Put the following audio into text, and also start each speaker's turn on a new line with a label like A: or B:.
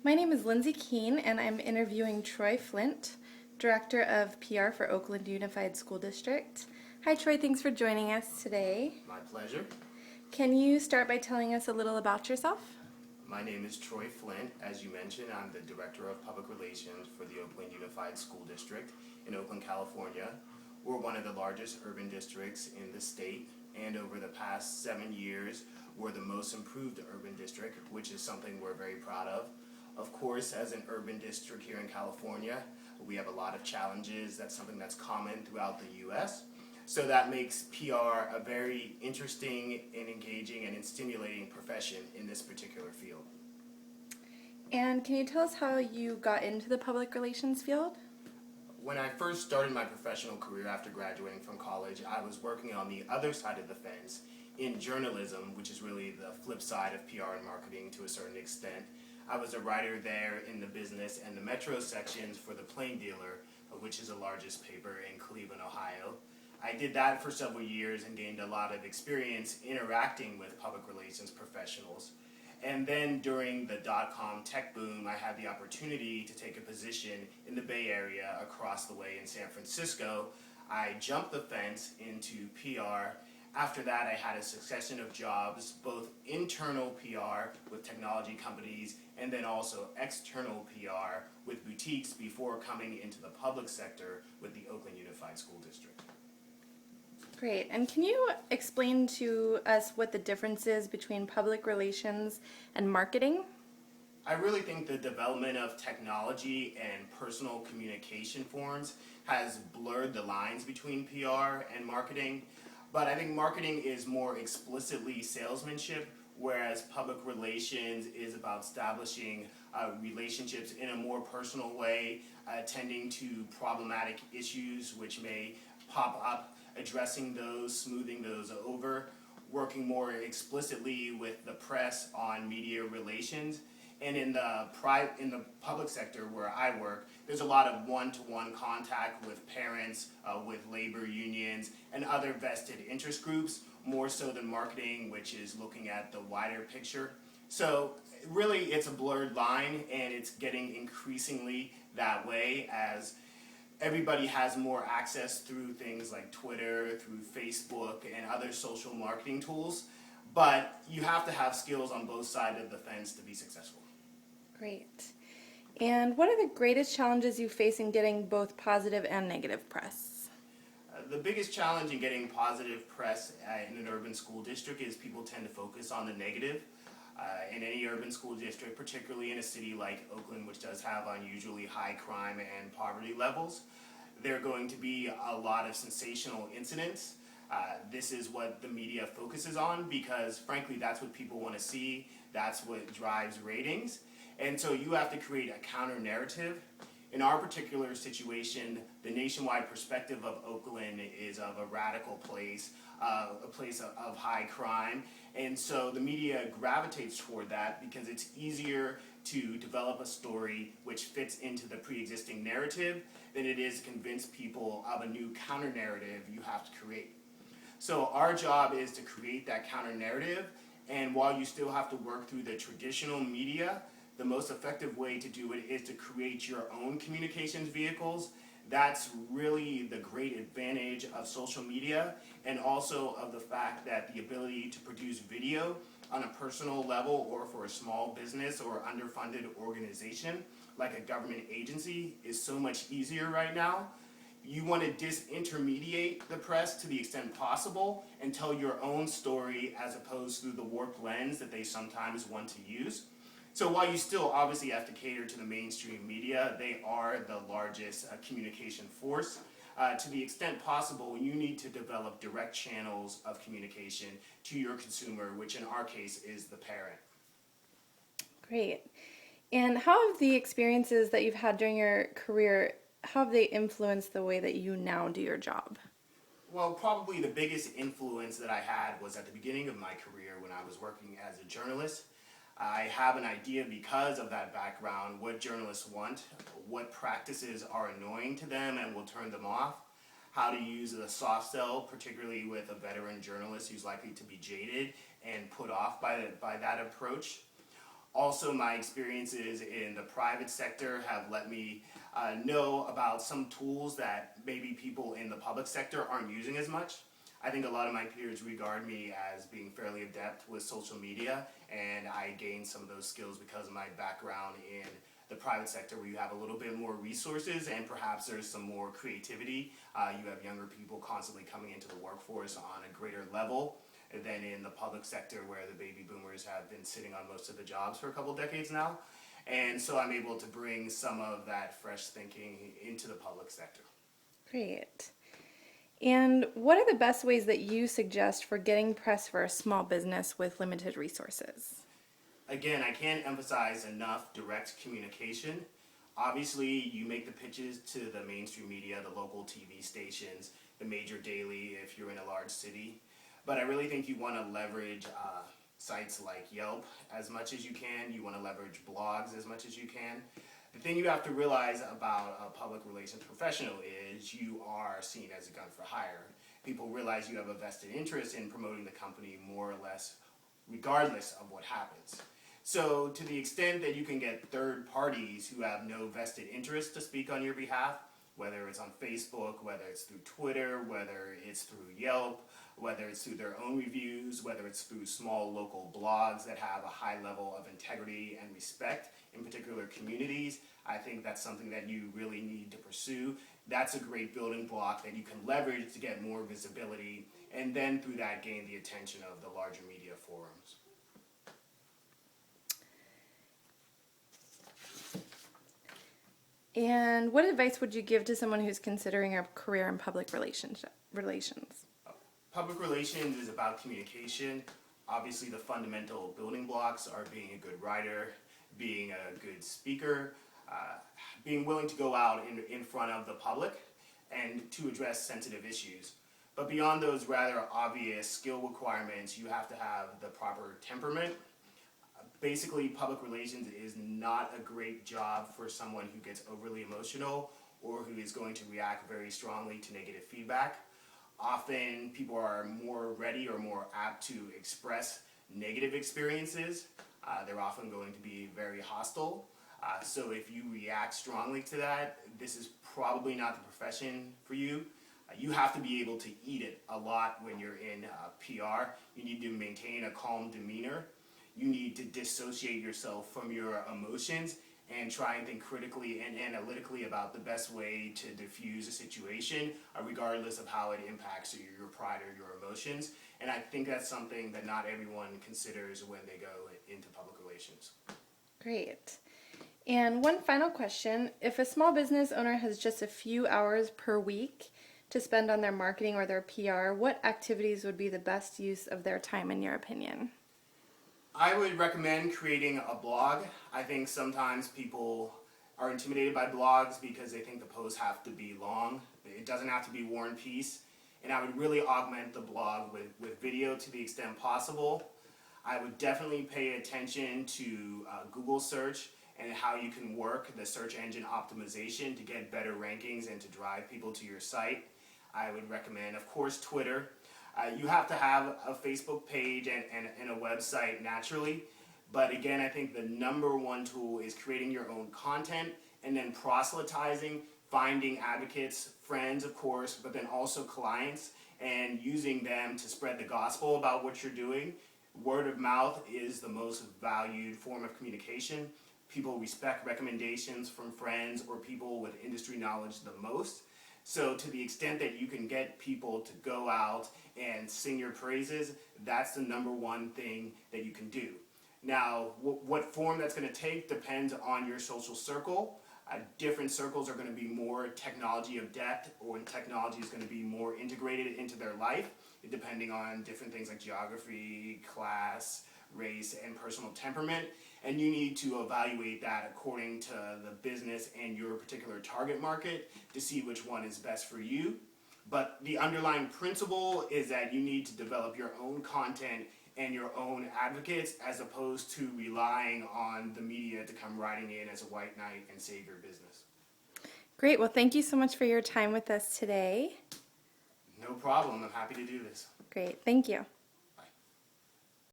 A: My name is Lindsay Keene, and I'm interviewing Troy Flint, Director of PR for Oakland Unified School District. Hi, Troy. Thanks for joining us today.
B: My pleasure.
A: Can you start by telling us a little about yourself?
B: My name is Troy Flint. As you mentioned, I'm the Director of Public Relations for the Oakland Unified School District in Oakland, California. We're one of the largest urban districts in the state, and over the past 7 years, we're the most improved urban district, which is something we're very proud of. Of course, as an urban district here in California, we have a lot of challenges. That's something that's common throughout the U.S. So that makes PR a very interesting and engaging and stimulating profession in this particular field.
A: And can you tell us how you got into the public relations field?
B: When I first started my professional career after graduating from college, I was working on the other side of the fence in journalism, which is really the flip side of PR and marketing to a certain extent. I was a writer there in the business and the metro sections for the Plain Dealer, which is the largest paper in Cleveland, Ohio. I did that for several years and gained a lot of experience interacting with public relations professionals. And then during the dot-com tech boom, I had the opportunity to take a position in the Bay Area across the way in San Francisco. I jumped the fence into PR. After that, I had a succession of jobs, both internal PR with technology companies and then also external PR with boutiques before coming into the public sector with the Oakland Unified School District.
A: Great. And can you explain to us what the difference is between public relations and marketing?
B: I really think the development of technology and personal communication forms has blurred the lines between PR and marketing. But I think marketing is more explicitly salesmanship, whereas public relations is about establishing relationships in a more personal way, attending to problematic issues which may pop up, addressing those, smoothing those over, working more explicitly with the press on media relations. And in the public sector where I work, there's a lot of one-to-one contact with parents, with labor unions, and other vested interest groups, more so than marketing, which is looking at the wider picture. So really, it's a blurred line, and it's getting increasingly that way as everybody has more access through things like Twitter, through Facebook, and other social marketing tools. But you have to have skills on both sides of the fence to be successful.
A: Great. And what are the greatest challenges you face in getting both positive and negative press?
B: The biggest challenge in getting positive press in an urban school district is people tend to focus on the negative. In any urban school district, particularly in a city like Oakland, which does have unusually high crime and poverty levels, there are going to be a lot of sensational incidents. This is what the media focuses on because, frankly, that's what people want to see. That's what drives ratings. And so you have to create a counter narrative. In our particular situation, the nationwide perspective of Oakland is of a radical place, a place of high crime. And so the media gravitates toward that because it's easier to develop a story which fits into the pre-existing narrative than it is to convince people of a new counter narrative you have to create. So our job is to create that counter narrative, and while you still have to work through the traditional media, the most effective way to do it is to create your own communications vehicles. That's really the great advantage of social media and also of the fact that the ability to produce video on a personal level or for a small business or underfunded organization like a government agency is so much easier right now. You want to disintermediate the press to the extent possible and tell your own story as opposed to the warped lens that they sometimes want to use. So while you still obviously have to cater to the mainstream media, they are the largest communication force. To the extent possible, you need to develop direct channels of communication to your consumer, which in our case is the parent.
A: Great. And how have the experiences that you've had during your career, how have they influenced the way that you now do your job?
B: Well, probably the biggest influence that I had was at the beginning of my career when I was working as a journalist. I have an idea because of that background what journalists want, what practices are annoying to them and will turn them off, how to use a soft sell, particularly with a veteran journalist who's likely to be jaded and put off by that approach. Also, my experiences in the private sector have let me know about some tools that maybe people in the public sector aren't using as much. I think a lot of my peers regard me as being fairly adept with social media, and I gained some of those skills because of my background in the private sector, where you have a little bit more resources and perhaps there's some more creativity. You have younger people constantly coming into the workforce on a greater level than in the public sector, where the baby boomers have been sitting on most of the jobs for a couple decades now. And so I'm able to bring some of that fresh thinking into the public sector.
A: Great. And what are the best ways that you suggest for getting press for a small business with limited resources?
B: Again, I can't emphasize enough direct communication. Obviously, you make the pitches to the mainstream media, the local TV stations, the major daily if you're in a large city. But I really think you want to leverage sites like Yelp as much as you can. You want to leverage blogs as much as you can. The thing you have to realize about a public relations professional is you are seen as a gun for hire. People realize you have a vested interest in promoting the company more or less regardless of what happens. So to the extent that you can get third parties who have no vested interest to speak on your behalf, whether it's on Facebook, whether it's through Twitter, whether it's through Yelp, whether it's through their own reviews, whether it's through small local blogs that have a high level of integrity and respect in particular communities, I think that's something that you really need to pursue. That's a great building block that you can leverage to get more visibility, and then through that gain the attention of the larger media forums.
A: And what advice would you give to someone who's considering a career in public relations?
B: Public relations is about communication. Obviously, the fundamental building blocks are being a good writer, being a good speaker, being willing to go out in front of the public and to address sensitive issues. But beyond those rather obvious skill requirements, you have to have the proper temperament. Basically, public relations is not a great job for someone who gets overly emotional or who is going to react very strongly to negative feedback. Often, people are more ready or more apt to express negative experiences. They're often going to be very hostile. So if you react strongly to that, this is probably not the profession for you. You have to be able to eat it a lot when you're in PR. You need to maintain a calm demeanor. You need to dissociate yourself from your emotions and try and think critically and analytically about the best way to diffuse a situation, regardless of how it impacts your pride or your emotions. And I think that's something that not everyone considers when they go into public relations.
A: Great. And one final question. If a small business owner has just a few hours per week to spend on their marketing or their PR, what activities would be the best use of their time in your opinion?
B: I would recommend creating a blog. I think sometimes people are intimidated by blogs because they think the posts have to be long. It doesn't have to be War and Peace. And I would really augment the blog with video to the extent possible. I would definitely pay attention to Google search and how you can work the search engine optimization to get better rankings and to drive people to your site. I would recommend, of course, Twitter. You have to have a Facebook page and a website naturally, but again, I think the number one tool is creating your own content and then proselytizing, finding advocates, friends of course, but then also clients, and using them to spread the gospel about what you're doing. Word of mouth is the most valued form of communication. People respect recommendations from friends or people with industry knowledge the most. So to the extent that you can get people to go out and sing your praises, that's the number one thing that you can do. Now, what form that's going to take depends on your social circle. Different circles are going to be more technology adept, or technology is going to be more integrated into their life, depending on different things like geography, class, race, and personal temperament. And you need to evaluate that according to the business and your particular target market to see which one is best for you. But the underlying principle is that you need to develop your own content and your own advocates, as opposed to relying on the media to come riding in as a white knight and save your business.
A: Great. Well, thank you so much for your time with us today.
B: No problem. I'm happy to do this.
A: Great. Thank you.